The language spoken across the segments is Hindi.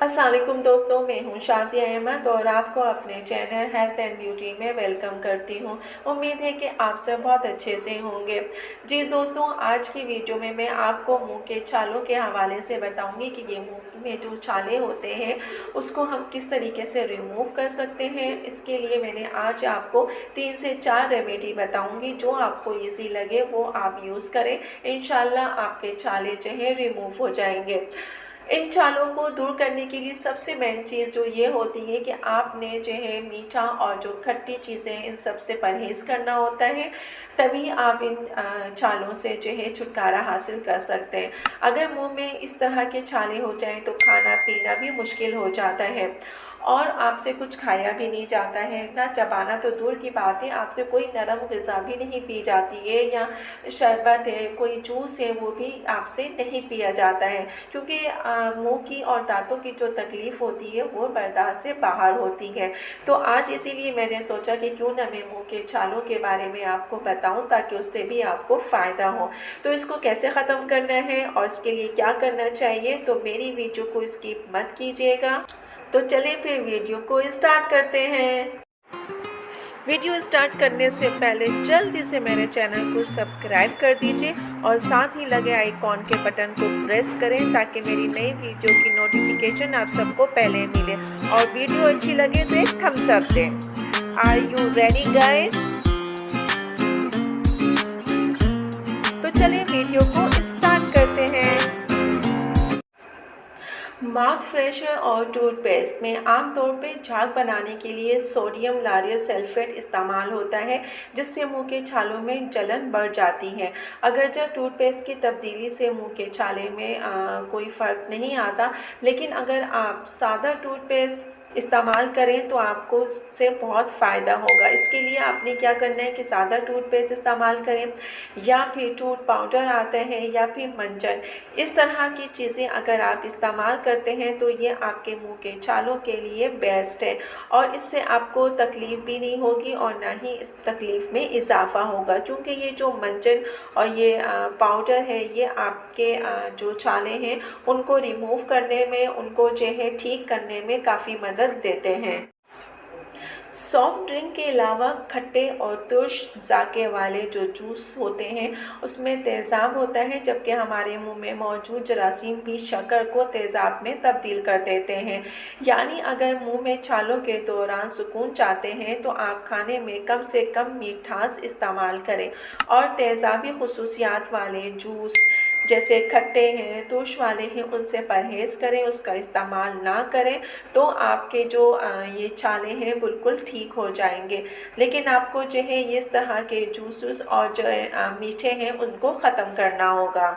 अस्सलाम वालेकुम दोस्तों, मैं हूं शाज़िया अहमद और आपको अपने चैनल हेल्थ एंड ब्यूटी में वेलकम करती हूं। उम्मीद है कि आप सब बहुत अच्छे से होंगे। जी दोस्तों, आज की वीडियो में मैं आपको मुंह के छालों के हवाले से बताऊंगी कि ये मुंह में जो छाले होते हैं उसको हम किस तरीके से रिमूव कर सकते हैं। इसके लिए मैंने आज आपको 3 से 4 रेमेडी बताऊँगी, जो आपको ईजी लगे वो आप यूज़ करें। इंशाल्लाह आपके छाले जो है रिमूव हो जाएंगे। इन छालों को दूर करने के लिए सबसे मेन चीज़ जो ये होती है कि आपने जो है मीठा और जो खट्टी चीज़ें इन सब से परहेज़ करना होता है, तभी आप इन छालों से जो है छुटकारा हासिल कर सकते हैं। अगर मुंह में इस तरह के छाले हो जाएं तो खाना पीना भी मुश्किल हो जाता है और आपसे कुछ खाया भी नहीं जाता है, ना चबाना तो दूर की बात है, आपसे कोई नरम ग़िज़ा भी नहीं पी जाती है, या शरबत है, कोई जूस है, वो भी आपसे नहीं पिया जाता है, क्योंकि मुंह की और दांतों की जो तकलीफ़ होती है वो बर्दाश्त से बाहर होती है। तो आज इसीलिए मैंने सोचा कि क्यों ना मैं मुंह के छालों के बारे में आपको बताऊं, ताकि उससे भी आपको फ़ायदा हो। तो इसको कैसे ख़त्म करना है और इसके लिए क्या करना चाहिए, तो मेरी वीडियो को स्किप मत कीजिएगा। तो चलिए फिर वीडियो को स्टार्ट करते हैं। वीडियो स्टार्ट करने से पहले जल्दी से मेरे चैनल को सब्सक्राइब कर दीजिए और साथ ही लगे आइकॉन के बटन को प्रेस करें, ताकि मेरी नई वीडियो की नोटिफिकेशन आप सबको पहले मिले। और वीडियो अच्छी लगे तो एक थम्स अप दें। Are you ready guys? तो चलिए वीडियो को स्टार्ट करते हैं। माउथ फ्रेशर और टूथपेस्ट में आमतौर पे झाग बनाने के लिए सोडियम लारियल सल्फेट इस्तेमाल होता है, जिससे मुंह के छालों में जलन बढ़ जाती है। अगर जब टूथपेस्ट की तब्दीली से मुंह के छाले में कोई फ़र्क नहीं आता, लेकिन अगर आप सादा टूथपेस्ट इस्तेमाल करें तो आपको उससे बहुत फ़ायदा होगा। इसके लिए आपने क्या करना है कि सादा टूथपेस्ट इस्तेमाल करें, या फिर टूथ पाउडर आता है, या फिर मंजन। इस तरह की चीज़ें अगर आप इस्तेमाल करते हैं तो ये आपके मुंह के छालों के लिए बेस्ट है, और इससे आपको तकलीफ़ भी नहीं होगी और ना ही इस तकलीफ़ में इजाफ़ा होगा, क्योंकि ये जो मंजन और ये पाउडर है, ये आपके जो छाले हैं उनको रिमूव करने में, उनको जो है ठीक करने में काफ़ी मदद देते हैं। सॉफ्ट ड्रिंक के अलावा खट्टे और तुर्श जाके वाले जो जूस होते हैं उसमें तेज़ाब होता है, जबकि हमारे मुंह में मौजूद जरासीम भी शक्कर को तेज़ाब में तब्दील कर देते हैं। यानी अगर मुंह में छालों के दौरान सुकून चाहते हैं तो आप खाने में कम से कम मिठास इस्तेमाल करें, और तेज़ाबी खुसूसियात वाले जूस जैसे खट्टे हैं, तुर्श वाले हैं, उनसे परहेज़ करें, उसका इस्तेमाल ना करें, तो आपके जो ये छाले हैं बिल्कुल ठीक हो जाएंगे। लेकिन आपको जो है इस तरह के जूसेस और जो मीठे हैं उनको ख़त्म करना होगा।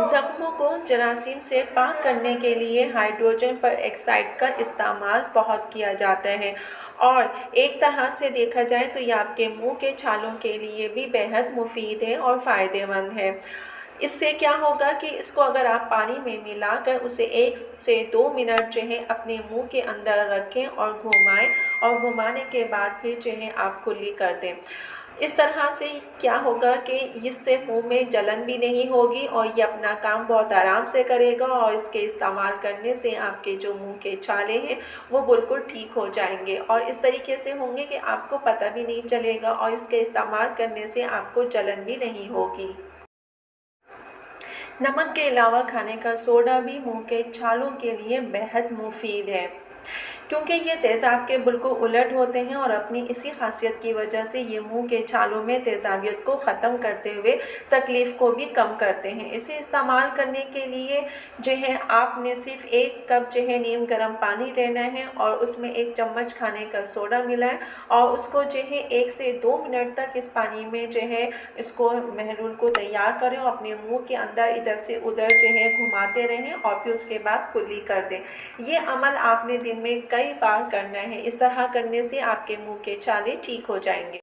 ज़ख्मों को जरासीम से पाक करने के लिए हाइड्रोजन पेरोक्साइड का इस्तेमाल बहुत किया जाता है, और एक तरह से देखा जाए तो ये आपके मुंह के छालों के लिए भी बेहद मुफीद है और फ़ायदेमंद है। इससे क्या होगा कि इसको अगर आप पानी में मिलाकर उसे 1 से 2 मिनट जो है अपने मुंह के अंदर रखें और घुमाएं, और घुमाने के बाद फिर जो है आप कुल्ली कर दें। इस तरह से क्या होगा कि इससे मुंह में जलन भी नहीं होगी और ये अपना काम बहुत आराम से करेगा, और इसके इस्तेमाल करने से आपके जो मुंह के छाले हैं वो बिल्कुल ठीक हो जाएंगे, और इस तरीके से होंगे कि आपको पता भी नहीं चलेगा, और इसके इस्तेमाल करने से आपको जलन भी नहीं होगी। नमक के अलावा खाने का सोडा भी मुंह के छालों के लिए बेहद मुफीद है, क्योंकि ये तेज़ाब के बिल्कुल उलट होते हैं, और अपनी इसी खासियत की वजह से ये मुंह के छालों में तेज़ाबियत को ख़त्म करते हुए तकलीफ़ को भी कम करते हैं। इसे इस्तेमाल करने के लिए जो है आपने सिर्फ 1 कप जो है नीम गर्म पानी लेना है, और उसमें 1 चम्मच खाने का सोडा मिलाएं, और उसको जो है 1 से 2 मिनट तक इस पानी में जो है इसको महलूल को तैयार करें, और अपने मुँह के अंदर इधर से उधर जो है घुमाते रहें, और फिर उसके बाद कुल्ली कर दें। ये अमल आपने दिन में कई बार करना है। इस तरह करने से आपके मुंह के छाले ठीक हो जाएंगे।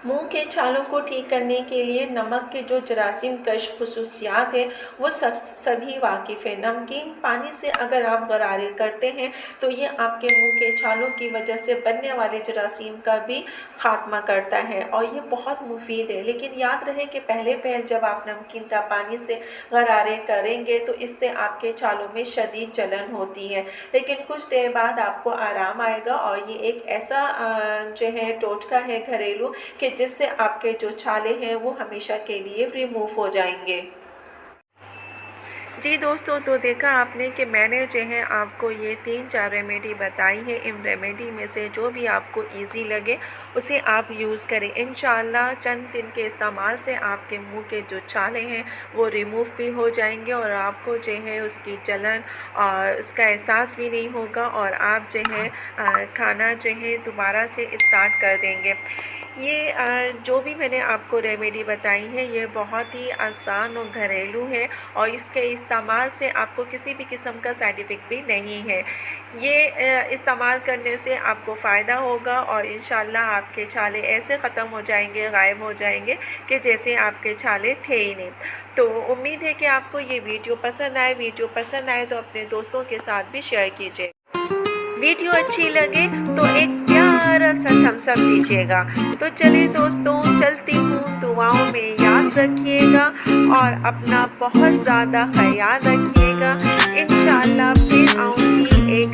मुंह के छालों को ठीक करने के लिए नमक के जो जरासीम कश खसूसियात है वो सभी वाकिफ़ है। नमकीन पानी से अगर आप गरारे करते हैं तो ये आपके मुंह के छालों की वजह से बनने वाले जरासीम का भी खात्मा करता है और ये बहुत मुफीद है। लेकिन याद रहे कि पहले जब आप नमकीन का पानी से गरारे करेंगे तो इससे आपके छालों में शदीद जलन होती है, लेकिन कुछ देर बाद आपको आराम आएगा और ये एक ऐसा जो है टोटका है घरेलू कि जिससे आपके जो छाले हैं वो हमेशा के लिए रिमूव हो जाएंगे। जी दोस्तों, तो देखा आपने कि मैंने जो है आपको ये 3-4 रेमेडी बताई है। इन रेमेडी में से जो भी आपको इजी लगे उसे आप यूज़ करें। इंशाअल्लाह चंद दिन के इस्तेमाल से आपके मुंह के जो छाले हैं वो रिमूव भी हो जाएंगे और आपको जो है उसकी जलन और उसका एहसास भी नहीं होगा और आप जो है खाना जो है दोबारा से स्टार्ट कर देंगे। ये जो भी मैंने आपको रेमेडी बताई है ये बहुत ही आसान और घरेलू है और इसके इस्तेमाल से आपको किसी भी किस्म का साइड इफ़ेक्ट भी नहीं है। ये इस्तेमाल करने से आपको फ़ायदा होगा और इंशाल्लाह आपके छाले ऐसे ख़त्म हो जाएंगे, गायब हो जाएंगे कि जैसे आपके छाले थे ही नहीं। तो उम्मीद है कि आपको ये वीडियो पसंद आए। वीडियो पसंद आए तो अपने दोस्तों के साथ भी शेयर कीजिए। वीडियो अच्छी लगे तो एक प्यारा सा थम्स अप दीजिएगा। तो चलिए दोस्तों, चलती हूँ, दुआओं में याद रखिएगा और अपना बहुत ज़्यादा ख्याल रखिएगा। इंशाअल्लाह फिर आऊँगी एक